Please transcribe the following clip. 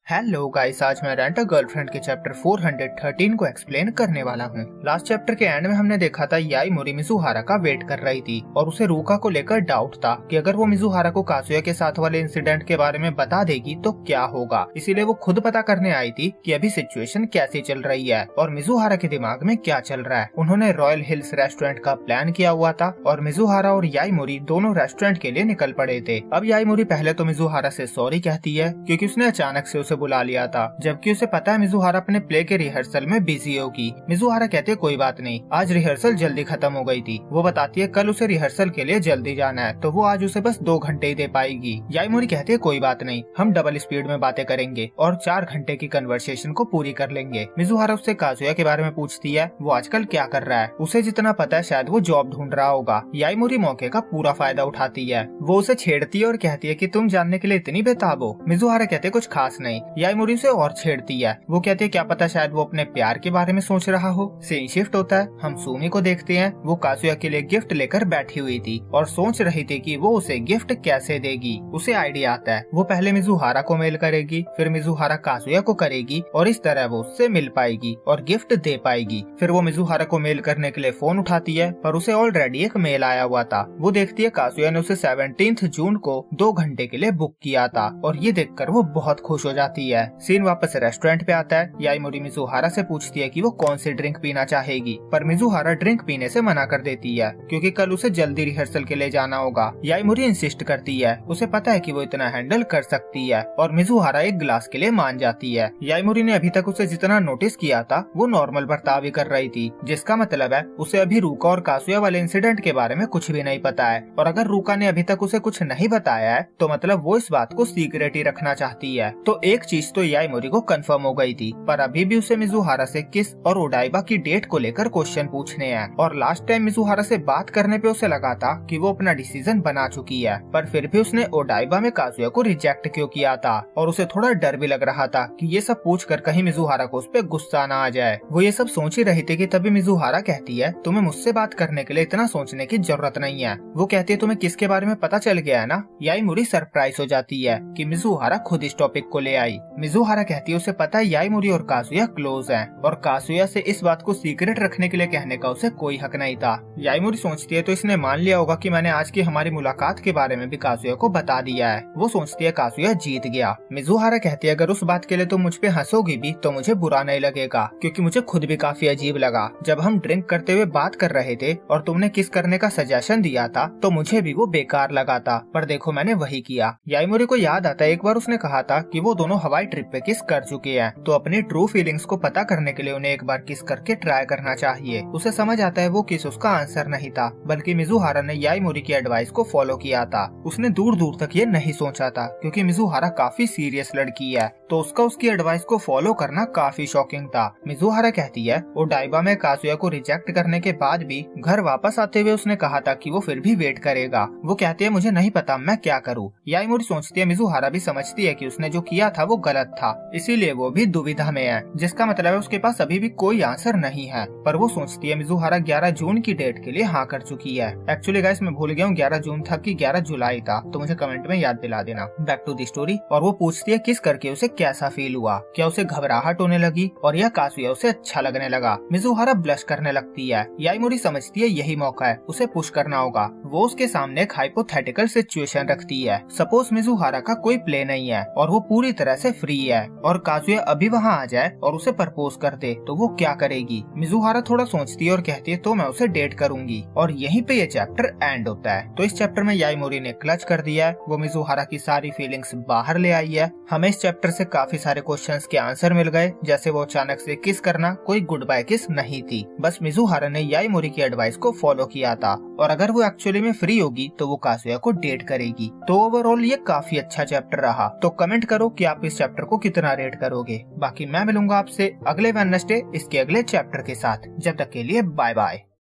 Hello guys, आज मैं rent a girlfriend के चैप्टर 413 को एक्सप्लेन करने वाला हूँ। लास्ट चैप्टर के एंड में हमने देखा था याईमोरी मिजुहारा का वेट कर रही थी और उसे रूका को लेकर डाउट था कि अगर वो मिजुहारा को काजुया के साथ वाले इंसिडेंट के बारे में बता देगी तो क्या होगा। इसीलिए वो खुद पता करने आई थी कि अभी सिचुएशन कैसी चल रही है और मिजुहारा के दिमाग में क्या चल रहा है। उन्होंने रॉयल हिल्स रेस्टोरेंट का प्लान किया हुआ था और मिजुहारा और याईमोरी दोनों रेस्टोरेंट के लिए निकल पड़े थे। अब याईमोरी पहले तो मिजुहारा से सॉरी कहती है क्योंकि उसने अचानक से उसे बुला लिया था, जबकि उसे पता है मिजुहारा अपने प्ले के रिहर्सल में बिजी होगी। मिजुहारा कहती है कोई बात नहीं, आज रिहर्सल जल्दी खत्म हो गई थी। वो बताती है कल उसे रिहर्सल के लिए जल्दी जाना है तो वो आज उसे बस 2 घंटे ही दे पाएगी। याईमोरी कहती है कोई बात नहीं, हम डबल स्पीड में बातें करेंगे और 4 घंटे की कन्वर्सेशन को पूरी कर लेंगे। मिजुहारा उससे काजुया के बारे में पूछती है वो आजकल क्या कर रहा है। उसे जितना पता है शायद वो जॉब ढूंढ रहा होगा। याईमोरी मौके का पूरा फायदा उठाती है। वो उसे छेड़ती है और कहती है कि तुम जानने के लिए इतनी बेताब हो। मिजुहारा कहते कुछ खास नहीं। याईमोरी उसे और छेड़ती है। वो कहती है क्या पता शायद वो अपने प्यार के बारे में सोच रहा हो। सीन शिफ्ट होता है, हम सुमी को देखते हैं। वो काजुया के लिए गिफ्ट लेकर बैठी हुई थी और सोच रही थी कि वो उसे गिफ्ट कैसे देगी। उसे आइडिया आता है, वो पहले मिजुहारा को मेल करेगी, फिर मिजुहारा काजुया को करेगी और इस तरह वो उससे मिल पाएगी और गिफ्ट दे पाएगी। फिर वो मिजुहारा को मेल करने के लिए फोन उठाती है पर उसे ऑलरेडी एक मेल आया हुआ था। वो देखती है काजुया ने उसे 17 जून को 2 घंटे के लिए बुक किया था और ये देखकर वो बहुत खुश हो जाती है। सीन वापस रेस्टोरेंट पे आता है। याईमोरी मिजुहारा से पूछती है कि वो कौन सी ड्रिंक पीना चाहेगी, पर मिजुहारा ड्रिंक पीने से मना कर देती है क्योंकि कल उसे जल्दी रिहर्सल के लिए जाना होगा। याईमोरी इंसिस्ट करती है, उसे पता है कि वो इतना हैंडल कर सकती है और मिजुहारा एक ग्लास के लिए मान जाती है। याईमोरी ने अभी तक उसे जितना नोटिस किया था वो नॉर्मल बर्ताव ही कर रही थी, जिसका मतलब है उसे अभी रूका और काजुया वाले इंसिडेंट के बारे में कुछ भी नहीं पता है। और अगर रूका ने अभी तक उसे कुछ नहीं बताया है तो मतलब वो इस बात को सीक्रेट ही रखना चाहती है। तो एक चीज तो याईमोरी को कंफर्म हो गई थी, पर अभी भी उसे मिजुहारा से किस और ओडाइबा की डेट को लेकर क्वेश्चन पूछने हैं। और लास्ट टाइम मिजुहारा से बात करने पे उसे लगा था कि वो अपना डिसीजन बना चुकी है, पर फिर भी उसने ओडाइबा में काजुया को रिजेक्ट क्यों किया था। और उसे थोड़ा डर भी लग रहा था कि ये सब पूछकर कहीं मिजुहारा को उस पे गुस्सा न आ जाए। वो ये सब सोच ही रही थी कि तभी मिजुहारा कहती है तुम्हें मुझसे बात करने के लिए इतना सोचने की जरूरत नहीं है। वो कहती है तुम्हें किसके बारे में पता चल गया है ना। याईमोरी सरप्राइज हो जाती है कि मिजुहारा खुद इस टॉपिक को ले आई। मिजुहारा कहती है उसे पता है याईमोरी और काजुया क्लोज हैं और काजुया से इस बात को सीक्रेट रखने के लिए कहने का उसे कोई हक नहीं था। याईमोरी सोचती है तो इसने मान लिया होगा कि मैंने आज की हमारी मुलाकात के बारे में भी काजुया को बता दिया है। वो सोचती है काजुया जीत गया। मिजुहारा कहती है अगर उस बात के लिए तुम मुझ पे हंसोगी भी तो मुझे बुरा नहीं लगेगा, क्योंकि मुझे खुद भी काफी अजीब लगा जब हम ड्रिंक करते हुए बात कर रहे थे और तुमने किस करने का सजेशन दिया था तो मुझे भी वो बेकार लगा था, पर देखो मैंने वही किया। याईमोरी को याद आता है एक बार उसने कहा था कि वो दोनों हवाई ट्रिप पे किस कर चुके हैं, तो अपनी ट्रू फीलिंग्स को पता करने के लिए उन्हें एक बार किस करके ट्राई करना चाहिए। उसे समझ आता है वो किस उसका आंसर नहीं था, बल्कि मिजुहारा ने याईमोरी की एडवाइस को फॉलो किया था। उसने दूर दूर तक ये नहीं सोचा था क्योंकि मिजुहारा काफी सीरियस लड़की है, तो उसका उसकी एडवाइस को फॉलो करना काफी शॉकिंग था। मिजुहारा कहती है ओडाइबा में काजुया को रिजेक्ट करने के बाद भी घर वापस आते हुए उसने कहा था कि वो फिर भी वेट करेगा। वो कहती है मुझे नहीं पता मैं क्या करूँ। याईमोरी सोचती है मिजुहारा भी समझती है कि उसने जो किया था वो गलत था, इसीलिए वो भी दुविधा में है, जिसका मतलब है उसके पास अभी भी कोई आंसर नहीं है। पर वो सोचती है मिजुहारा 11 जून की डेट के लिए हाँ कर चुकी है। एक्चुअली गाइस मैं भूल गया हूँ 11 जून था कि 11 जुलाई था, तो मुझे कमेंट में याद दिला देना। Back to the story. और वो पूछती है किस करके उसे कैसा फील हुआ, क्या उसे घबराहट होने लगी और या काजुया उसे अच्छा लगने लगा। मिजुहारा ब्लश करने लगती है। याईमोरी समझती है यही मौका है, उसे पुश करना होगा। वो उसके सामने एक हाइपोथेटिकल सिचुएशन रखती है। सपोज मिजुहारा का कोई प्ले नहीं है और वो पूरी तरह से फ्री है और काजुया अभी वहाँ आ जाए और उसे प्रपोज कर दे तो वो क्या करेगी। मिजुहारा थोड़ा सोचती है और कहती है तो मैं उसे डेट करूंगी। और यहीं पे ये चैप्टर एंड होता है। तो इस चैप्टर में याईमोरी ने क्लच कर दिया है, वो मिजुहारा की सारी फीलिंग्स बाहर ले आई है। हमें इस चैप्टर से काफी सारे क्वेश्चंस के आंसर मिल गए, जैसे वो अचानक से किस करना कोई गुड बाय किस नहीं थी, बस मिजुहारा ने याईमोरी की एडवाइस को फॉलो किया था। और अगर वो एक्चुअली में फ्री होगी तो वो काजुया को डेट करेगी। तो ओवरऑल ये काफी अच्छा चैप्टर रहा। तो कमेंट करो कि आप इस चैप्टर को कितना रेट करोगे। बाकी मैं मिलूंगा आपसे अगले वेडनेसडे इसके अगले चैप्टर के साथ। जब तक के लिए बाय बाय।